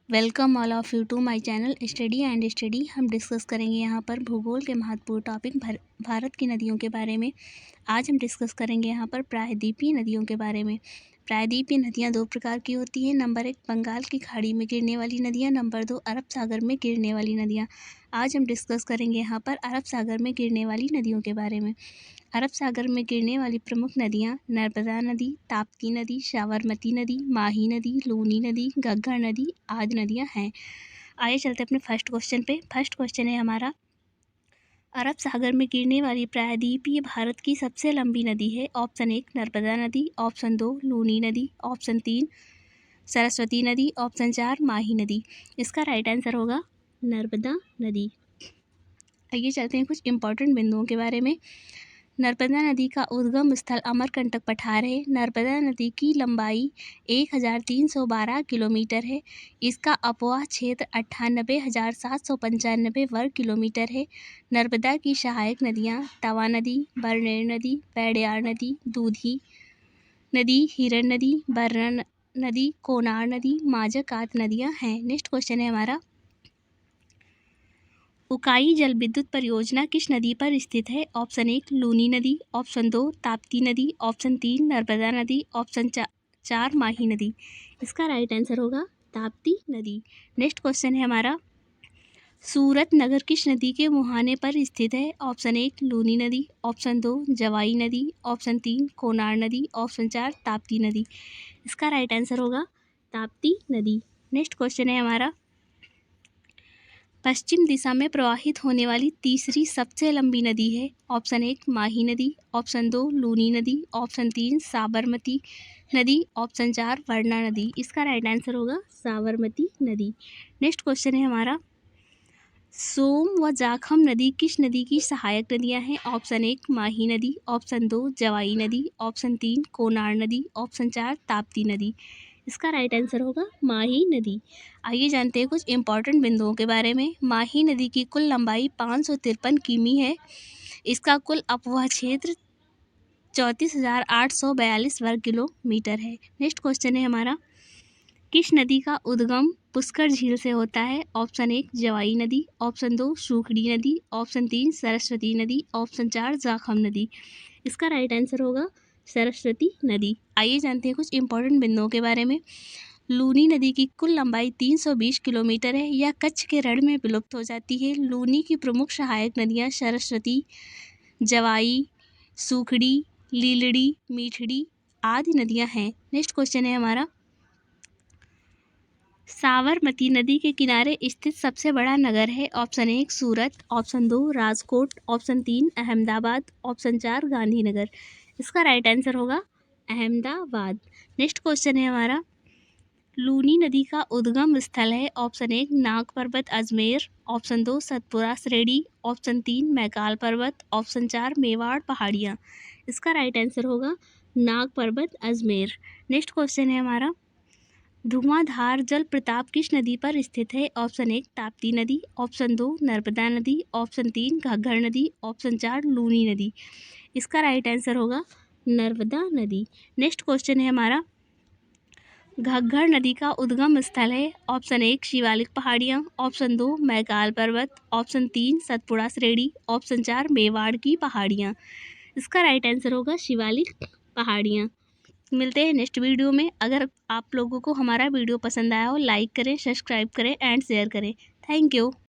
Welcome all of you to my channel study and study. हम discuss करेंगे यहाँ पर भूगोल के महत्वपूर्ण टॉपिक भारत की नदियों के बारे में। आज हम डिस्कस करेंगे यहाँ पर प्रायद्वीपीय नदियों के बारे में। प्रायद्वीपीय नदियाँ दो प्रकार की होती हैं। नंबर 1 बंगाल की खाड़ी में गिरने वाली नदियाँ, नंबर 2 अरब सागर में गिरने वाली नदियाँ। आज हम डिस्कस करेंगे यहाँ पर अरब सागर में गिरने वाली नदियों के बारे में। अरब सागर में गिरने वाली प्रमुख नदियाँ नर्मदा नदी, ताप्ती नदी, साबरमती नदी, माही नदी, लूनी नदी, घग्गर नदी आदि नदियाँ हैं। आइए चलते अपने फर्स्ट क्वेश्चन पे। फर्स्ट क्वेश्चन है हमारा, अरब सागर में गिरने वाली प्रायद्वीपीय भारत की सबसे लंबी नदी है। ऑप्शन 1 नर्मदा नदी, ऑप्शन 2 लूनी नदी, ऑप्शन 3 सरस्वती नदी, ऑप्शन 4 माही नदी। इसका राइट आंसर होगा नर्मदा नदी। आइए चलते हैं कुछ इंपॉर्टेंट बिंदुओं के बारे में। नर्मदा नदी का उद्गम स्थल अमरकंटक पठार है। नर्मदा नदी की लंबाई 1312 किलोमीटर है। इसका अपवाह क्षेत्र 98,795 वर्ग किलोमीटर है। नर्मदा की सहायक नदियाँ तवा नदी, बरनेर नदी, पैड़ियार नदी, दूधी नदी, हिरन नदी, बरना नदी, कोनार नदी, माजक आदि नदियाँ हैं। नेक्स्ट क्वेश्चन है हमारा, उकाई जल विद्युत परियोजना किस नदी पर स्थित है। ऑप्शन 1 लूनी नदी, ऑप्शन 2 ताप्ती नदी, ऑप्शन 3 नर्मदा नदी, ऑप्शन 4 माही नदी। इसका राइट आंसर होगा ताप्ती नदी। नेक्स्ट क्वेश्चन है हमारा, सूरत नगर किस नदी के मुहाने पर स्थित है। ऑप्शन 1 लूनी नदी, ऑप्शन 2 जवाई नदी, ऑप्शन 3 कोनार नदी, ऑप्शन 4 ताप्ती नदी। इसका राइट आंसर होगा ताप्ती नदी। नेक्स्ट क्वेश्चन है हमारा, पश्चिम दिशा में प्रवाहित होने वाली तीसरी सबसे लंबी नदी है। ऑप्शन 1 माही नदी, ऑप्शन 2 लूनी नदी, ऑप्शन 3 साबरमती नदी, ऑप्शन 4 वरना नदी। इसका राइट आंसर होगा साबरमती नदी। नेक्स्ट क्वेश्चन है हमारा, सोम व जाखम नदी किस नदी की सहायक नदियां हैं। ऑप्शन 1 माही नदी, ऑप्शन 2 जवाई नदी, ऑप्शन 3 कोनार नदी, ऑप्शन 4 ताप्ती नदी। इसका राइट आंसर होगा माही नदी। आइए जानते हैं कुछ इंपॉर्टेंट बिंदुओं के बारे में। माही नदी की कुल लंबाई 553 किमी है। इसका कुल अपवाह क्षेत्र 34,842 वर्ग किलोमीटर है। नेक्स्ट क्वेश्चन है हमारा, किस नदी का उद्गम पुष्कर झील से होता है। ऑप्शन 1 जवाई नदी, ऑप्शन 2 सूखड़ी नदी, ऑप्शन 3 सरस्वती नदी, ऑप्शन 4 जाखम नदी। इसका राइट आंसर होगा सरस्वती नदी। आइए जानते हैं कुछ इंपॉर्टेंट बिंदुओं के बारे में। लूनी नदी की कुल लंबाई 320 किलोमीटर है। यह कच्छ के रण में विलुप्त हो जाती है। लूनी की प्रमुख सहायक नदियाँ सरस्वती, जवाई, सूखड़ी, लीलड़ी, मीठड़ी आदि नदियाँ हैं। नेक्स्ट क्वेश्चन है हमारा, साबरमती नदी के किनारे स्थित सबसे बड़ा नगर है। Option 1 Surat, option 2 Rajkot, option 3 Ahmedabad, option 4 Gandhinagar. इसका राइट आंसर होगा अहमदाबाद। नेक्स्ट क्वेश्चन है हमारा, लूनी नदी का उद्गम स्थल है। ऑप्शन 1 नाग पर्वत अजमेर, ऑप्शन 2 सतपुरा श्रेणी, ऑप्शन 3 मैकाल पर्वत, ऑप्शन 4 मेवाड़ पहाड़ियाँ। इसका राइट आंसर होगा नाग पर्वत अजमेर। नेक्स्ट क्वेश्चन है हमारा, धुआंधार जल प्रताप किस नदी पर स्थित है। ऑप्शन 1 ताप्ती नदी, ऑप्शन 2 नर्मदा नदी, ऑप्शन 3 घग्गर नदी, ऑप्शन 4 लूनी नदी। इसका राइट आंसर होगा नर्मदा नदी। नेक्स्ट क्वेश्चन है हमारा, घग्गर नदी का उद्गम स्थल है। ऑप्शन 1 शिवालिक पहाड़ियाँ, ऑप्शन 2 मैकाल पर्वत, ऑप्शन 3 सतपुड़ा श्रेणी, ऑप्शन 4 मेवाड़ की पहाड़ियाँ। इसका राइट आंसर होगा शिवालिक पहाड़ियाँ। मिलते हैं नेक्स्ट वीडियो में। अगर आप लोगों को हमारा वीडियो पसंद आया हो, लाइक करें, सब्सक्राइब करें एंड शेयर करें। Thank you.